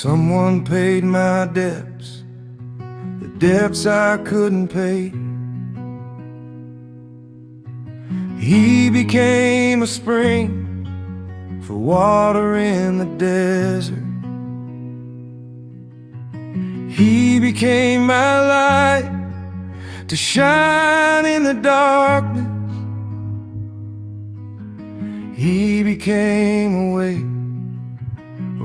Someone paid my debts, the debts I couldn't pay. He became a spring for water in the desert. He became my light to shine in the darkness. He became a way,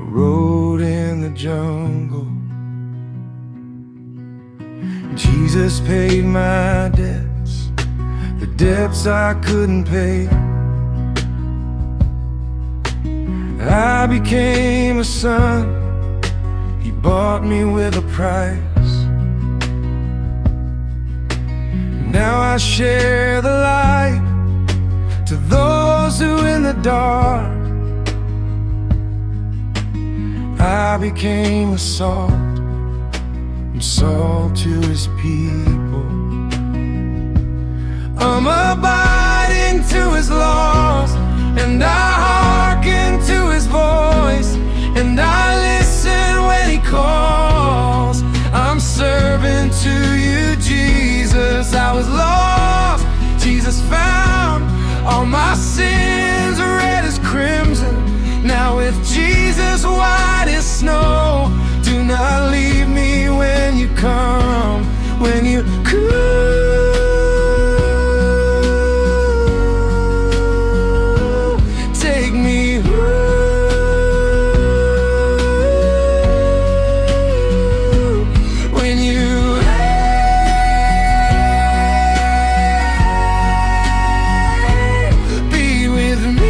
a road in the jungle. Jesus paid my debts, the debts I couldn't pay. I became a son, he bought me with a price. Now I share the light to those who in the dark. I became a salt, I'm salt to his people. I'm abiding to his laws, and I hearken to his voice, and I listen when he calls. I'm serving to you, Jesus. I was lost, Jesus found. All my sins are red as crimson. Now with Jesus white as snow. Do not leave me when you come, when you come. Take me when you be with me.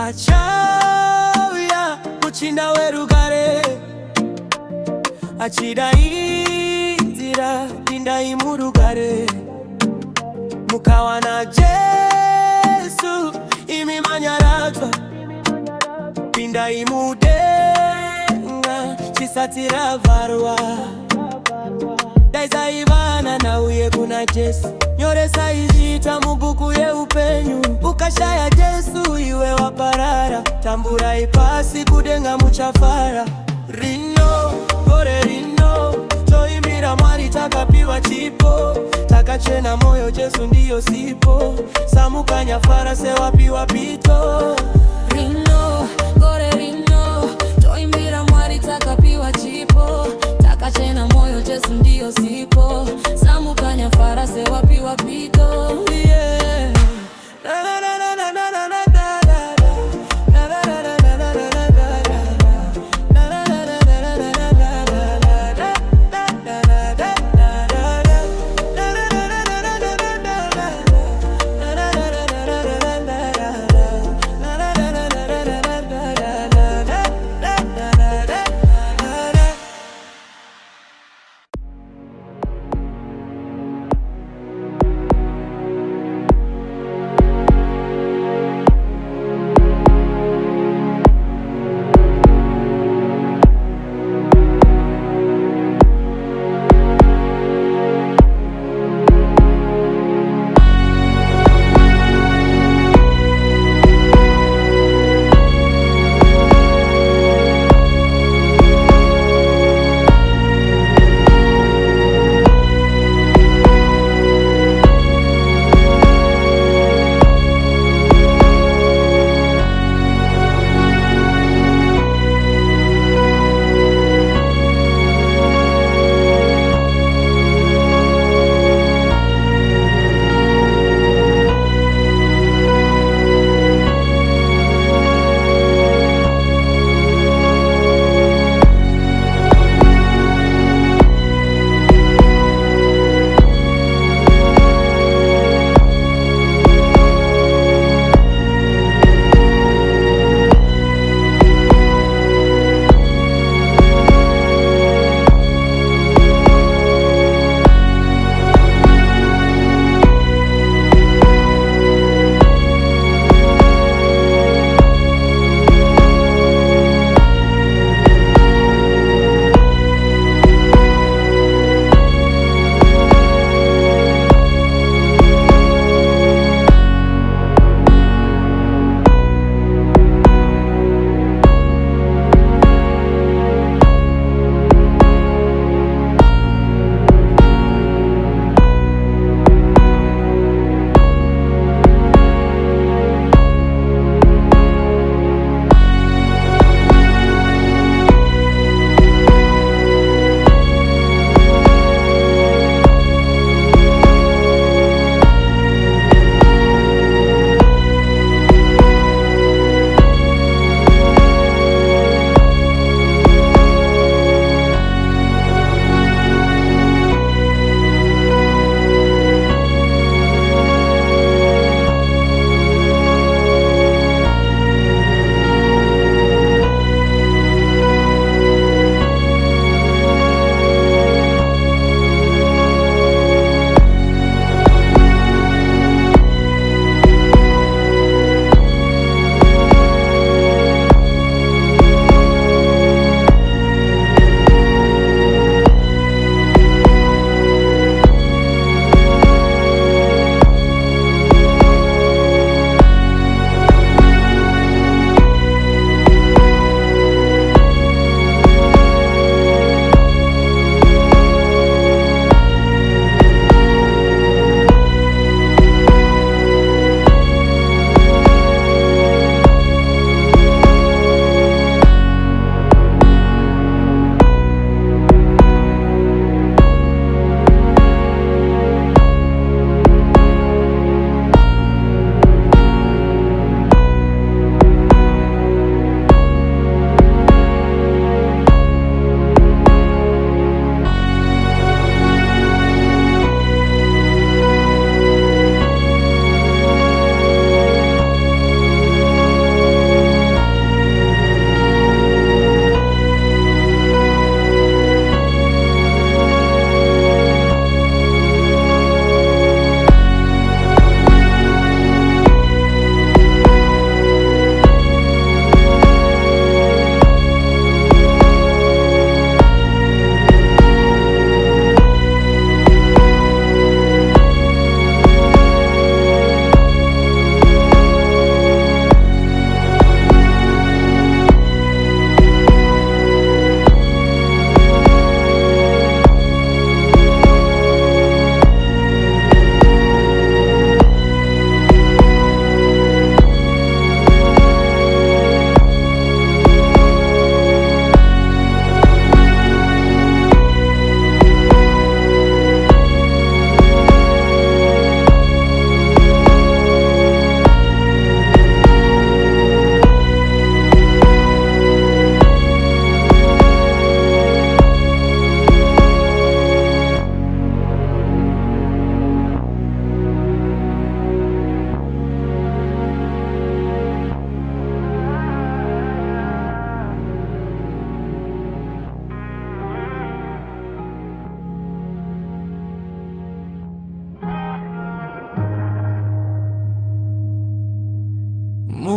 Achauya muchinda werugare, achida inzira pinda imurugare. Mukawa na Jesu imimanyarajwa, pinda imudenga chisatira varwa. Daiza ivana na uye kuna Jesu, nyoresa izita mubuku ye upenyu. Ukashaya Jesu iwe waparara, tambura ipasi kudenga muchafara. Rino, gore rino, toimbira mwari takapiwa chipo. Takachena moyo Jesu ndiyo sipo, samuka nyafara sewapiwa pito. Rino, gore rino, toimbira mwari takapiwa chipo. Takachena moyo Jesu ndiyo sipo, samuka nyafara sewapiwa pito. Yeah. Na na na na na na na na na na na na na na na na na.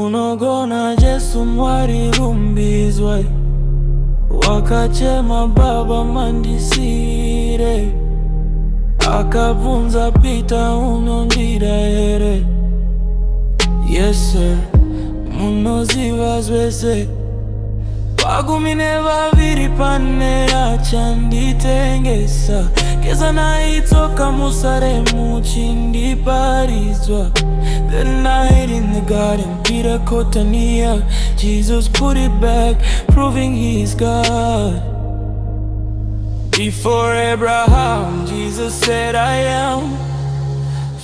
munogona Jesu mwari rumbizwe wakachema baba mandisire akabvunza Pita unondida here yes sir munoziva zvese Pagumi nevaviri pane achanditengesa Keza naitsoka muSaremu chindiparidzwa The night in the garden, Peter Kotania Jesus put it back, proving he's God. Before Abraham, Jesus said I am.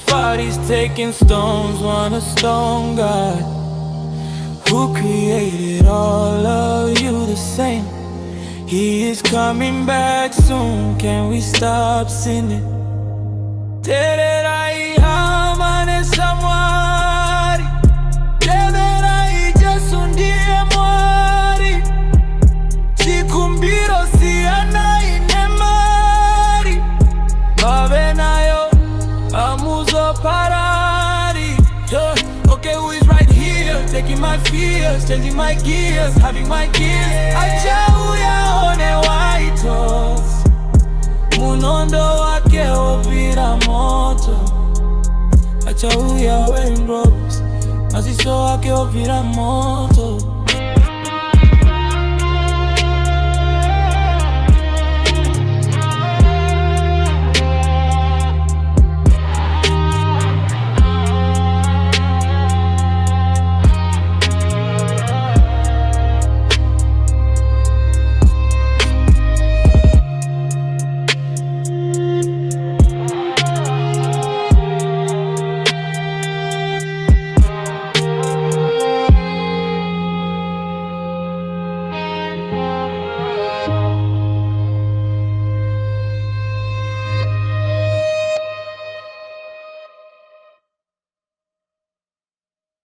Fathers taking stones, want a stone God. Who created all of you the same? He is coming back soon, can we stop sinning? Tererai hamane samwari Tererai Jesu ndiye mwari Chikumbiro siana inemari Bave nayo amuzo parari Okay, who is right here? Taking my fears, changing my gears, having my gears Acha uyaone white horse Munondo wake ovira moto Acha uya raindrops Masiso wake ovira moto